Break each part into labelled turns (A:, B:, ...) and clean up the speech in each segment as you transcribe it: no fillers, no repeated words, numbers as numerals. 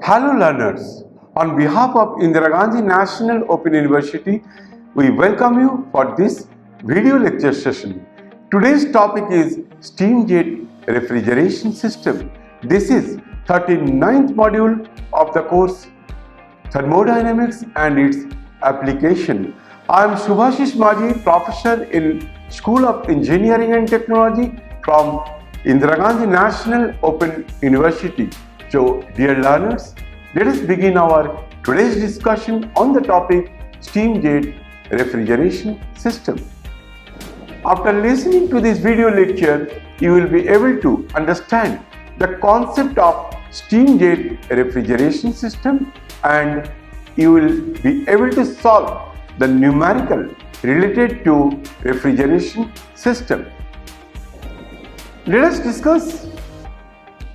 A: Hello learners, on behalf of Indira Gandhi National Open University, we welcome you for this video lecture session. Today's topic is steam jet refrigeration system. This is 39th module of the course Thermodynamics and its application. I am Subhashish Maji, professor in School of Engineering and Technology from Indira Gandhi National Open University. So, dear learners, let us begin our today's discussion on the topic steam jet refrigeration system. After listening to this video lecture, you will be able to understand the concept of steam jet refrigeration system and you will be able to solve the numerical related to refrigeration system. Let us discuss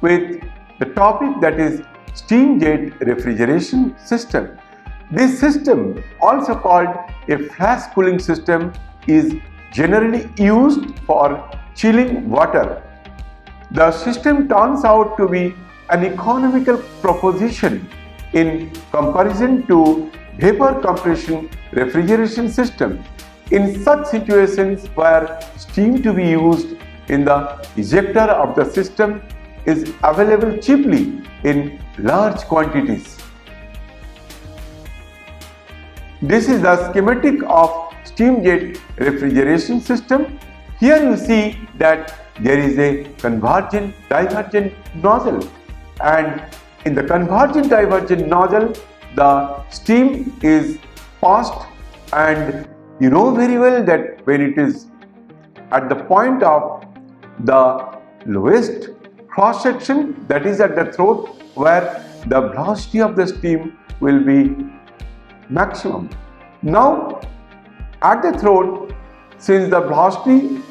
A: with the topic that is steam jet refrigeration system. This system, also called a flash cooling system, is generally used for chilling water. The system turns out to be an economical proposition in comparison to vapor compression refrigeration system. In such situations where steam to be used in the ejector of the system is available cheaply in large quantities. This is the schematic of steam jet refrigeration system. Here you see that there is a convergent divergent nozzle, and in the convergent divergent nozzle the steam is passed, and you know very well that when it is at the point of the lowest cross section, that is at the throat, where the velocity of the steam will be maximum. Now at the throat, since the velocity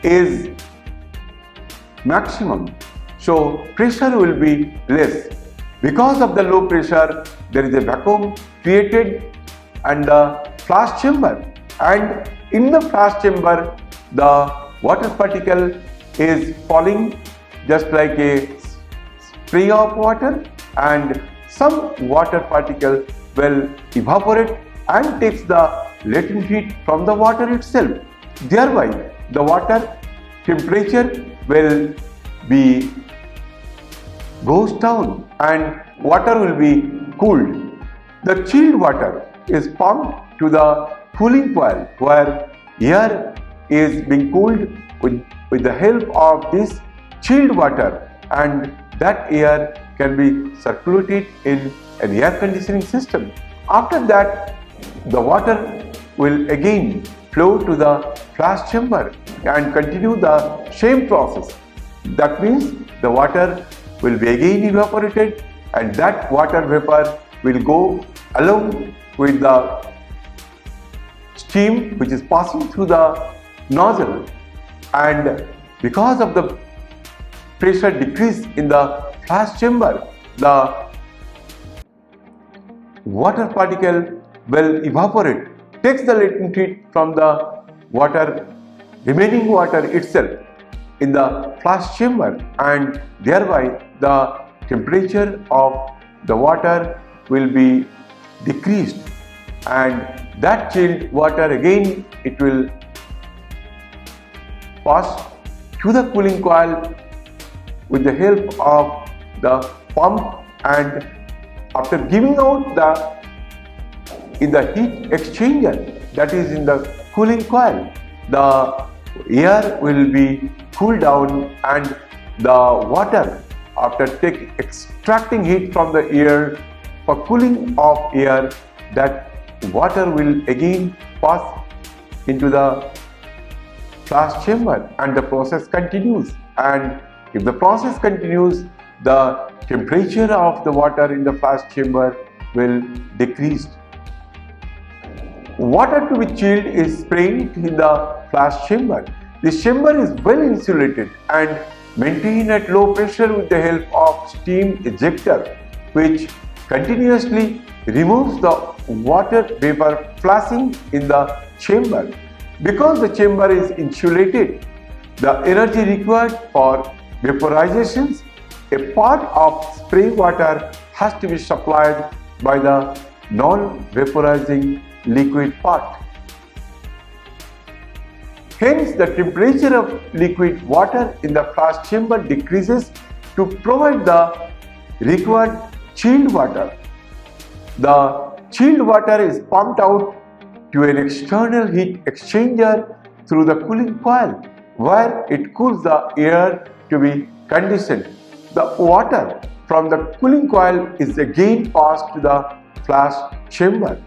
A: is maximum, so pressure will be less. Because of the low pressure, there is a vacuum created and the flash chamber, and in the flash chamber the water particle is falling just like a spray of water, and some water particle will evaporate and takes the latent heat from the water itself. Thereby the water temperature will be goes down and water will be cooled. The chilled water is pumped to the cooling coil where air is being cooled with the help of this chilled water, and that air can be circulated in an air conditioning system. After that, the water will again flow to the flash chamber and continue the same process. That means the water will be again evaporated, and that water vapor will go along with the steam which is passing through the nozzle, and because of the pressure decrease in the flash chamber, the water particle will evaporate, takes the latent heat from the water, remaining water itself in the flash chamber, and thereby the temperature of the water will be decreased, and that chilled water again it will pass to the cooling coil with the help of the pump, and after giving out in the heat exchanger, that is in the cooling coil, the air will be cooled down, and the water, after extracting heat from the air for cooling of air, that water will again pass into the flash chamber, and the process continues. And if the process continues, the temperature of the water in the flash chamber will decrease. Water to be chilled is sprayed in the flash chamber. This chamber is well insulated and maintained at low pressure with the help of steam ejector, which continuously removes the water vapor flashing in the chamber. Because the chamber is insulated, the energy required for vaporizations, a part of spray water has to be supplied by the non-vaporizing liquid part. Hence, the temperature of liquid water in the flash chamber decreases to provide the required chilled water. The chilled water is pumped out to an external heat exchanger through the cooling coil, where it cools the air to be condensed. The water from the cooling coil is again passed to the flash chamber.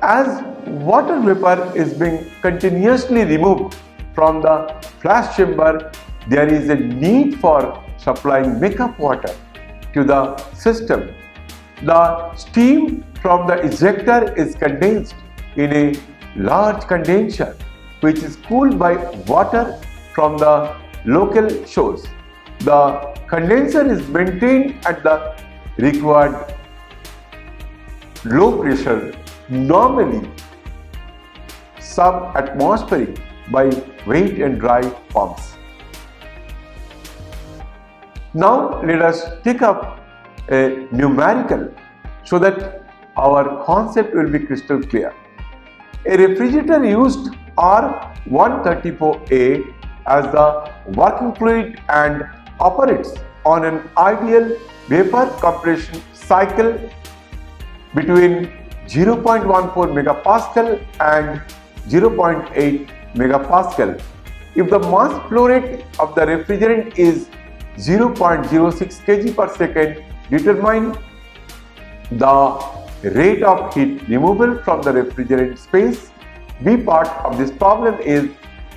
A: As water vapor is being continuously removed from the flash chamber, there is a need for supplying makeup water to the system. The steam from the ejector is condensed in a large condenser, which is cooled by water from the local source. The condenser is maintained at the required low pressure, normally sub-atmospheric, by wet and dry pumps. Now let us take up a numerical so that our concept will be crystal clear. A refrigerator used R134A as the working fluid and operates on an ideal vapor compression cycle between 0.14 megapascal and 0.8 megapascal. If the mass flow rate of the refrigerant is 0.06 kg per second, determine the rate of heat removal from the refrigerant space. B part of this problem is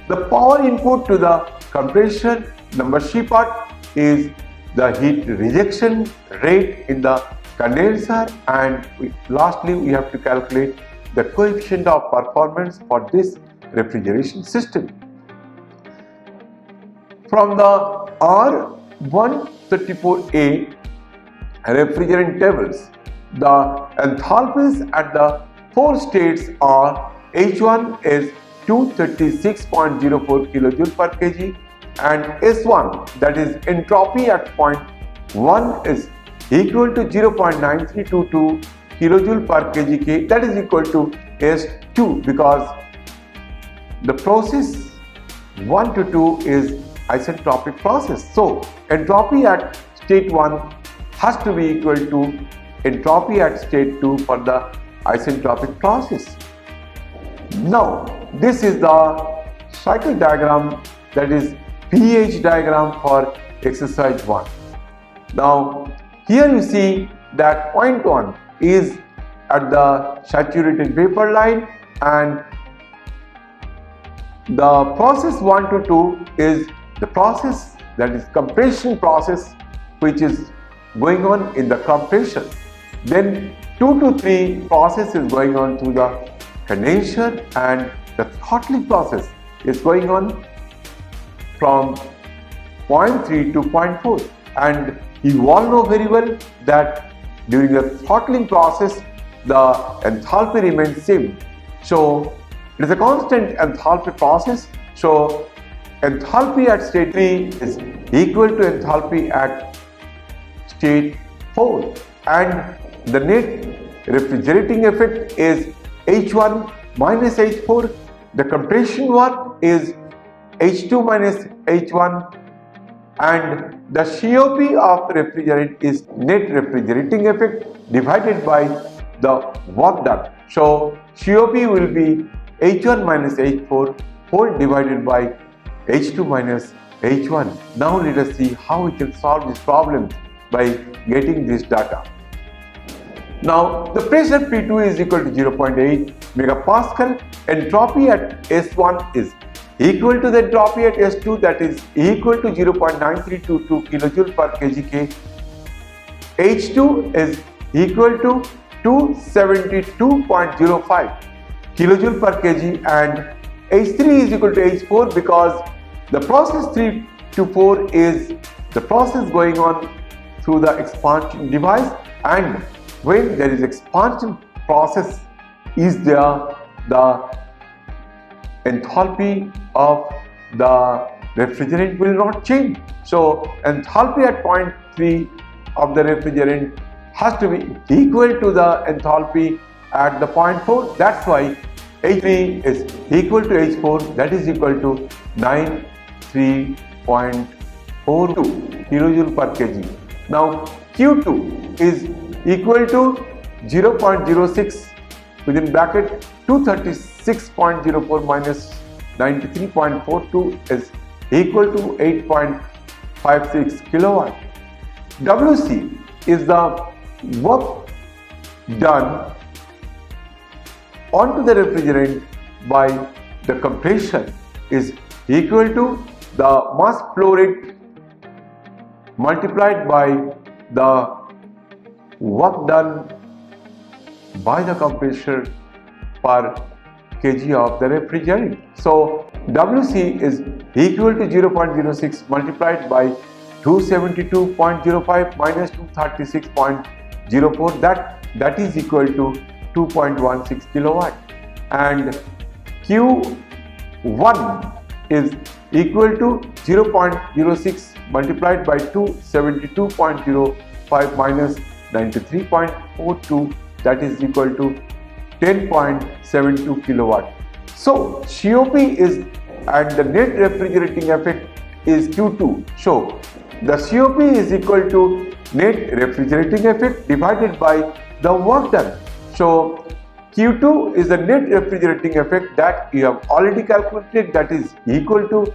A: the power input to the compression. Number C part is the heat rejection rate in the condenser, and lastly we have to calculate the coefficient of performance for this refrigeration system. From the R134A refrigerant tables, the enthalpies at the four states are: H1 is 236.04 kilojoule per kg, and S1, that is entropy at point 1, is equal to 0.9322 kilojoule per kg, that is equal to S2, because the process 1 to 2 is isentropic process. So entropy at state 1 has to be equal to entropy at state 2 for the isentropic process. Now this is the cycle diagram, that is pH diagram for exercise 1. Now here you see that point 1 is at the saturated vapor line, and the process 1 to 2 is the process, that is compression process, which is going on in the compression. Then 2 to 3 process is going on through the condenser, and the throttling process is going on from point 3 to point 4. And you all know very well that during the throttling process the enthalpy remains same. So it is a constant enthalpy process. So enthalpy at state 3 is equal to enthalpy at state 4, and the net refrigerating effect is H1 minus H4. The compression work is H2 minus H1, and the COP of refrigerant is net refrigerating effect divided by the work done. So COP will be H1 minus H4 whole divided by H2 minus H1. Now let us see how we can solve this problem by getting this data. Now the pressure P2 is equal to 0.8 megapascal. Entropy at S1 is equal to the entropy at S2, that is equal to 0.9322 kilojoule per kgK. H2 is equal to 272.05 kilojoule per kg, and H3 is equal to H4 because the process 3 to 4 is the process going on through the expansion device, and when there is expansion process is there, the enthalpy of the refrigerant will not change. So enthalpy at point 3 of the refrigerant has to be equal to the enthalpy at the point 4. That's why H3 is equal to H4, that is equal to 93.42 kilojoule per kg. Now Q2 is equal to 0.06 within bracket 236.04 minus 93.42 is equal to 8.56 kilowatt. WC is the work done onto the refrigerant by the compression is equal to the mass flow rate multiplied by the work done by the compressor per kg of the refrigerant. So WC is equal to 0.06 multiplied by 272.05 minus 236.04, that is equal to 2.16 kilowatt, and Q1 is equal to 0.06 multiplied by 272.05 minus 93.42, that is equal to 10.72 kilowatt. So COP is, and the net refrigerating effect is Q2. So the COP is equal to net refrigerating effect divided by the work done. So Q2 is the net refrigerating effect that you have already calculated, that is equal to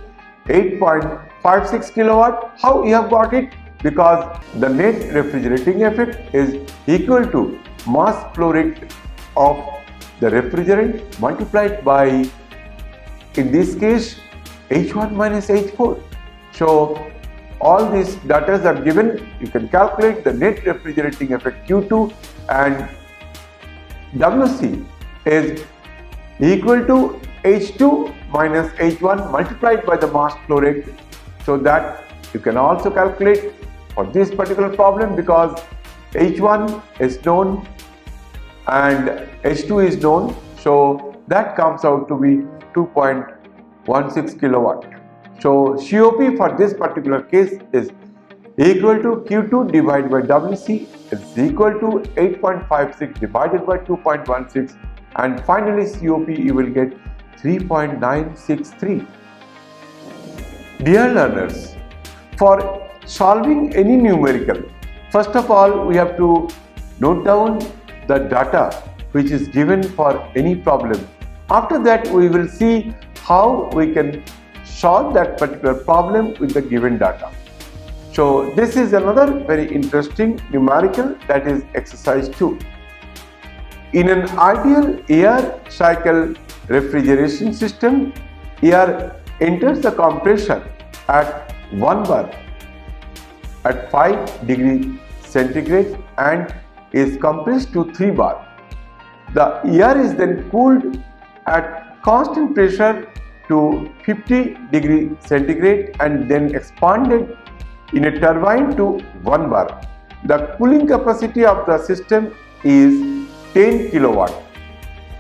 A: 8.56 kilowatt. How you have got it? Because the net refrigerating effect is equal to mass flow rate of the refrigerant multiplied by, in this case, H1 minus H4. So all these data are given. You can calculate the net refrigerating effect Q2, and WC is equal to H2 minus H1 multiplied by the mass flow rate. So that you can also calculate for this particular problem, because H1 is known and H2 is known, so that comes out to be 2.16 kilowatt. So COP for this particular case is equal to Q2 divided by WC is equal to 8.56 divided by 2.16, and finally COP you will get 3.963. Dear learners, for solving any numerical, first of all we have to note down the data which is given for any problem. After that we will see how we can solve that particular problem with the given data. So this is another very interesting numerical, that is exercise 2. In an ideal air cycle refrigeration system, air enters the compression at 1 bar at 5 degrees centigrade and is compressed to 3 bar. The air is then cooled at constant pressure to 50 degrees centigrade and then expanded in a turbine to 1 bar. The cooling capacity of the system is 10 kilowatt.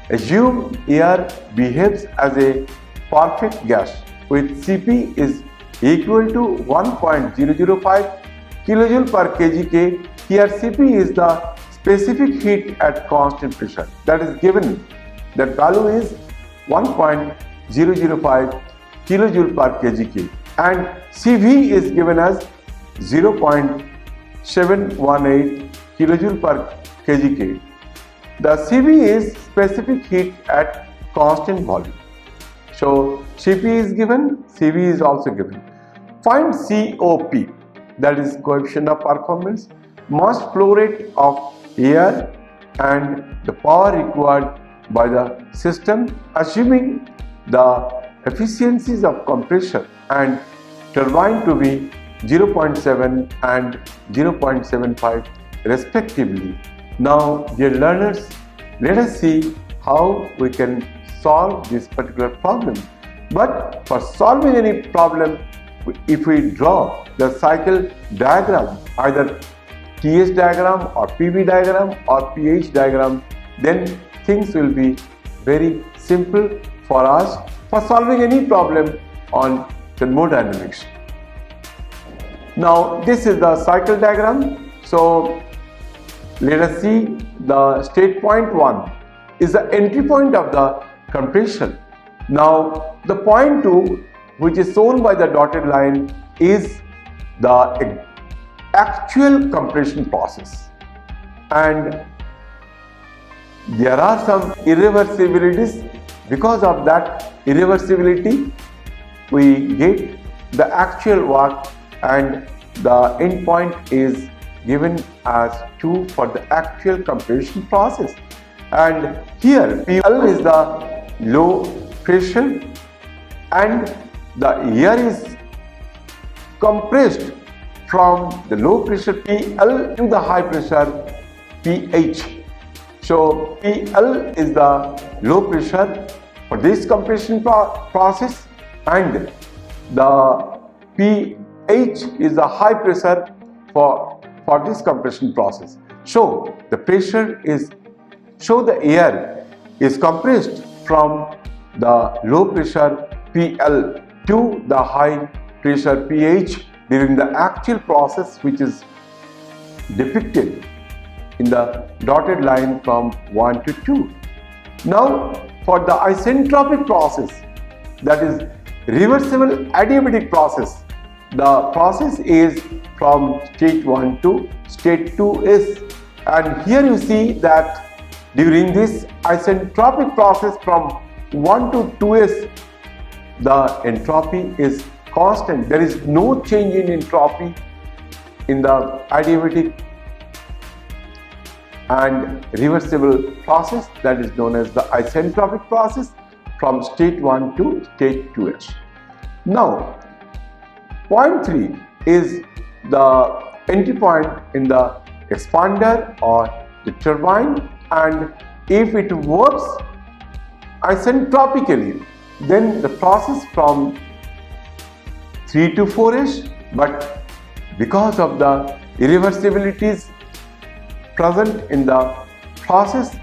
A: Assume air behaves as a perfect gas with Cp is equal to 1.005 kilojoule per kgK. Here Cp is the specific heat at constant pressure, that is given, that value is 1.005 kilojoule per kgK, and Cv is given as 0.718 kilojoule per kgK. The Cv is specific heat at constant volume. So Cp is given, Cv is also given. Find COP, that is coefficient of performance, mass flow rate of air and the power required by the system, assuming the efficiencies of compressor and turbine to be 0.7 and 0.75 respectively. Now, dear learners, let us see how we can solve this particular problem. But for solving any problem, if we draw the cycle diagram, either TS diagram or PV diagram or PH diagram, then things will be very simple for us for solving any problem on thermodynamics. Now, this is the cycle diagram. So, let us see the state point 1 is the entry point of the compression. Now, the point 2, which is shown by the dotted line, is the actual compression process, and there are some irreversibilities. Because of that irreversibility, we get the actual work, and the end point is given as 2 for the actual compression process. And here PL is the low pressure and the air is compressed from the low pressure PL to the high pressure PH. So PL is the low pressure for this compression process, and the PH is the high pressure for this compression process. So the air is compressed from the low pressure PL to the high pressure PH during the actual process, which is depicted in the dotted line from 1 to 2. Now, for the isentropic process, that is reversible adiabatic process, the process is from state 1 to state 2s, and here you see that during this isentropic process from 1 to 2s, the entropy is constant. There is no change in entropy in the adiabatic and reversible process, that is known as the isentropic process from state 1 to state 2s. Now, point 3 is the entry point in the expander or the turbine, and if it works isentropically, then the process from 3 to 4s, but because of the irreversibilities present in the process,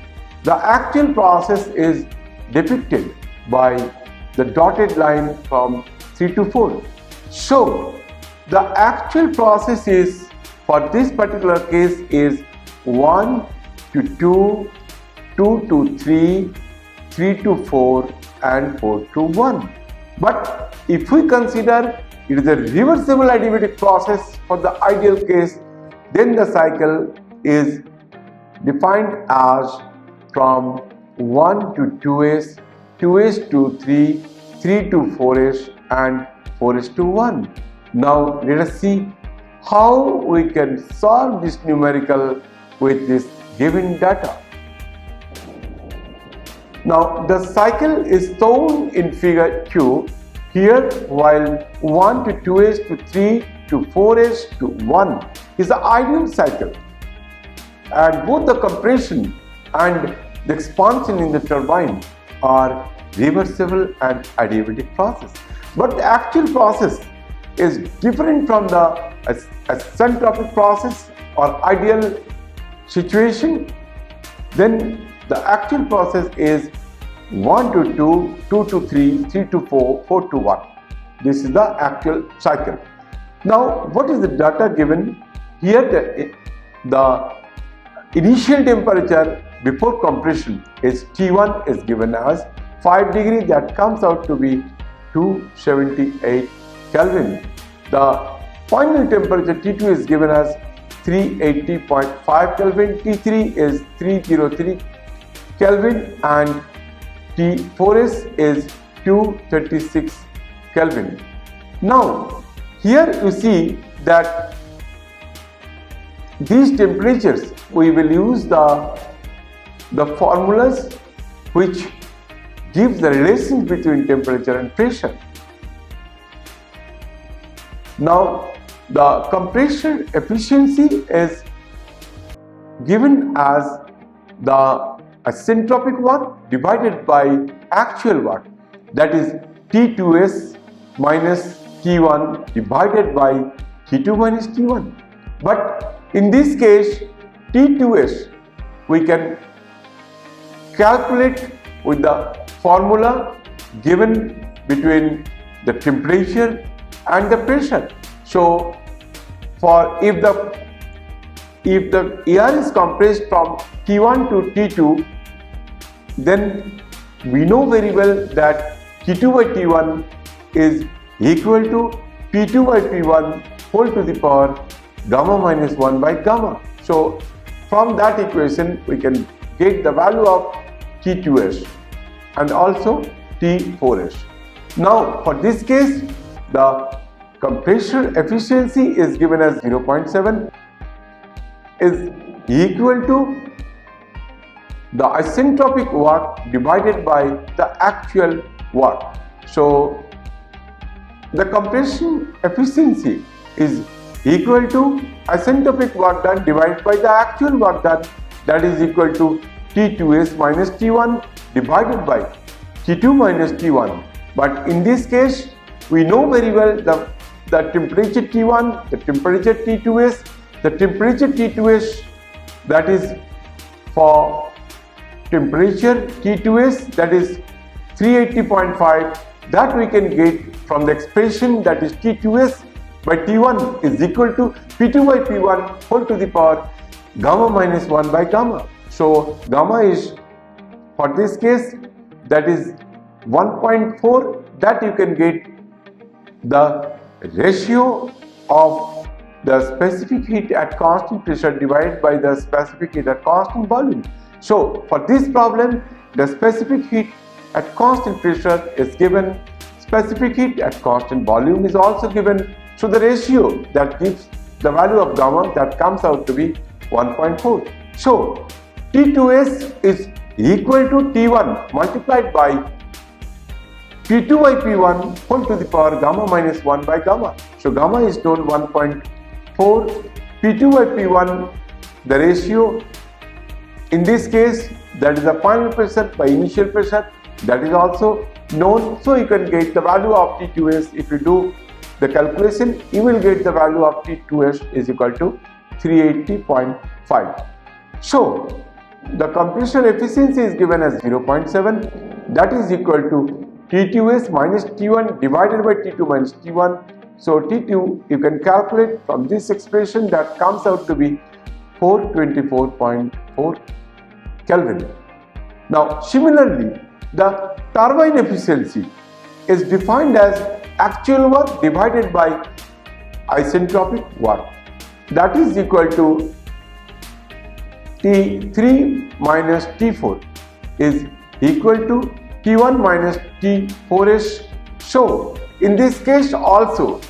A: the actual process is depicted by the dotted line from 3 to 4. So, the actual process is, for this particular case, is 1 to 2, 2 to 3, 3 to 4 and 4 to 1. But if we consider it is a reversible adiabatic process for the ideal case, then the cycle is defined as from 1 to 2s, 2s to 3, 3 to 4s and 4s to 1. Now let us see how we can solve this numerical with this given data. Now the cycle is shown in figure 2 here, while 1 to 2s to 3 to 4s to 1 is the ideal cycle, and both the compression and the expansion in the turbine are reversible and adiabatic process. But the actual process is different from the isentropic process or ideal situation. Then the actual process is 1 to 2, 2 to 3, 3 to 4, 4 to 1. This is the actual cycle. Now, what is the data given? Here the initial temperature before compression is T1 is given as 5 degrees, that comes out to be 278 Kelvin. The final temperature T2 is given as 380.5 Kelvin, T3 is 303 Kelvin and T4s is 236 Kelvin. Now, here you see that these temperatures, we will use the formulas which gives the relation between temperature and pressure. Now, the compression efficiency is given as the isentropic work divided by actual work, that is T2s minus T1 divided by T2 minus T1. But in this case, T2s we can calculate with the formula given between the temperature and the pressure. So, for if the air is compressed from T1 to T2, then we know very well that T2 by T1 is equal to P2 by P1 whole to the power gamma minus 1 by gamma. So, from that equation we can get the value of T2s and also T4s. Now, for this case, the compression efficiency is given as 0.7 is equal to the isentropic work divided by the actual work. So, the compression efficiency is equal to isentropic work done divided by the actual work done, that is equal to T2s minus T1 divided by T2 minus T1. But in this case, we know very well the temperature T1, the temperature T2s, the temperature T2s, that is for temperature T2s, that is 380.5, that we can get from the expression, that is T2s by T1 is equal to P2 by P1 whole to the power gamma minus 1 by gamma. So, gamma is, for this case, that is 1.4, that you can get the ratio of the specific heat at constant pressure divided by the specific heat at constant volume. So, for this problem, the specific heat at constant pressure is given, specific heat at constant volume is also given. So, the ratio that gives the value of gamma, that comes out to be 1.4. So, T2s is equal to T1 multiplied by P2 by P1 whole to the power gamma minus 1 by gamma. So, gamma is known 1.4, P2 by P1, the ratio, in this case, that is the final pressure by initial pressure, that is also known. So, you can get the value of T2s. If you do the calculation, you will get the value of T2s is equal to 380.5. So, the compression efficiency is given as 0.7, that is equal to T2s minus T1 divided by T2 minus T1. So, T2 you can calculate from this expression, that comes out to be 424.4 Kelvin. Now, similarly, the turbine efficiency is defined as actual work divided by isentropic work, that is equal to T3 minus T4 is equal to T1 minus T4s. So, in this case also,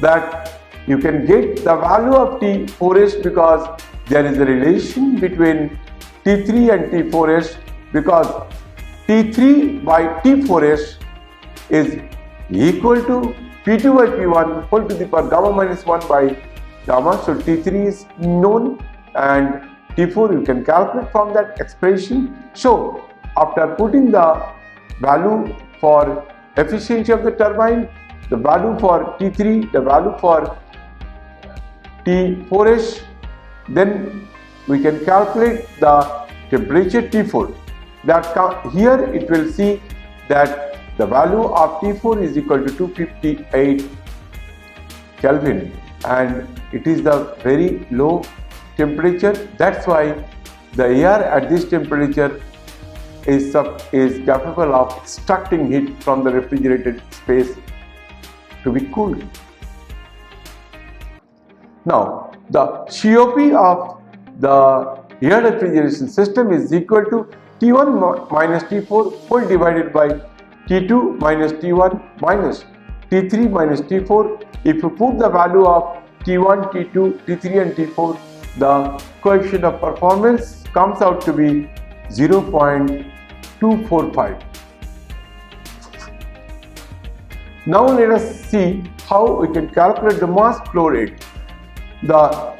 A: that you can get the value of T4s because there is a relation between T3 and T4s, because T3 by T4s is equal to P2 by P1 whole to the power gamma minus 1 by gamma. So, T3 is known and T4 you can calculate from that expression. So, after putting the value for efficiency of the turbine, the value for T3, the value for T4s, then we can calculate the temperature T4. That here it will see that the value of T4 is equal to 258 Kelvin, and it is the very low temperature. That's why the air at this temperature is capable of extracting heat from the refrigerated space to be cooled. Now, the COP of the air refrigeration system is equal to T1 minus T4 whole divided by T2 minus T1 minus T3 minus T4. If you put the value of T1, T2, T3 and T4, the coefficient of performance comes out to be 0.245. Now let us see how we can calculate the mass flow rate. The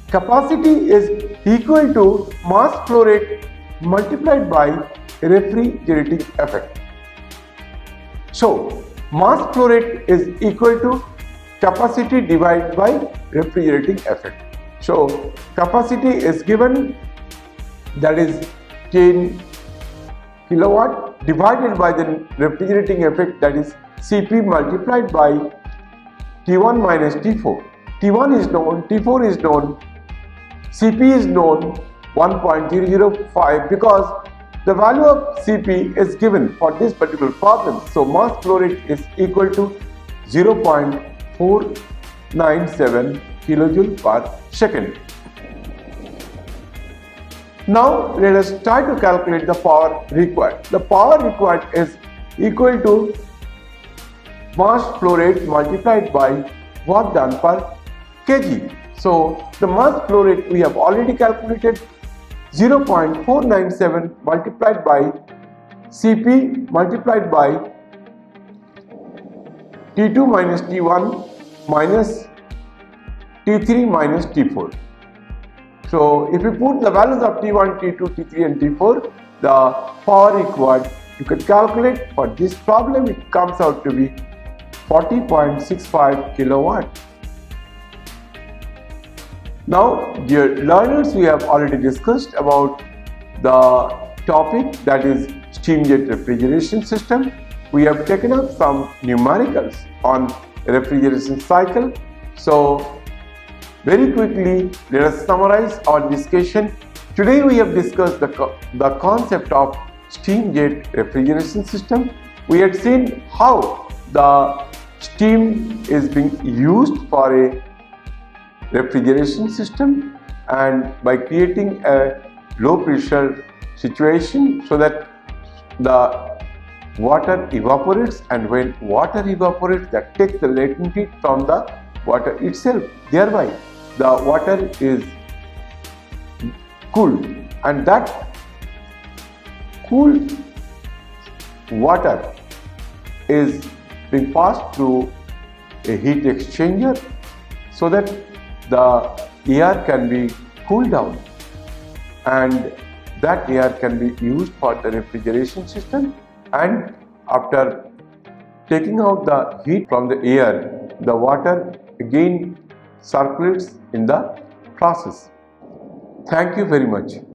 A: capacity is equal to mass flow rate multiplied by refrigerating effect. So mass flow rate is equal to capacity divided by refrigerating effect. So capacity is given, that is 10 kilowatt, divided by the refrigerating effect, that is Cp multiplied by T1 minus T4. T1 is known, T4 is known, Cp is known 1.005 because the value of Cp is given for this particular problem. So mass flow rate is equal to 0.497 kilojoule per second. Now let us try to calculate the power required. The power required is equal to mass flow rate multiplied by work done per kg. So the mass flow rate we have already calculated, 0.497 multiplied by Cp multiplied by T2 minus T1 minus T3 minus T4. So if you put the values of T1, T2, T3 and T4, the power required you can calculate for this problem, it comes out to be 40.65 kilowatt. Now dear learners, we have already discussed about the topic, that is steam jet refrigeration system. We have taken up some numericals on refrigeration cycle. So very quickly let us summarize our discussion. Today we have discussed the concept of steam jet refrigeration system. We had seen how the steam is being used for a refrigeration system, and by creating a low pressure situation so that the water evaporates, and when water evaporates, that takes the latent heat from the water itself, thereby the water is cooled, and that cooled water is being passed through a heat exchanger so that the air can be cooled down, and that air can be used for the refrigeration system, and after taking out the heat from the air, the water again circulates in the process. Thank you very much.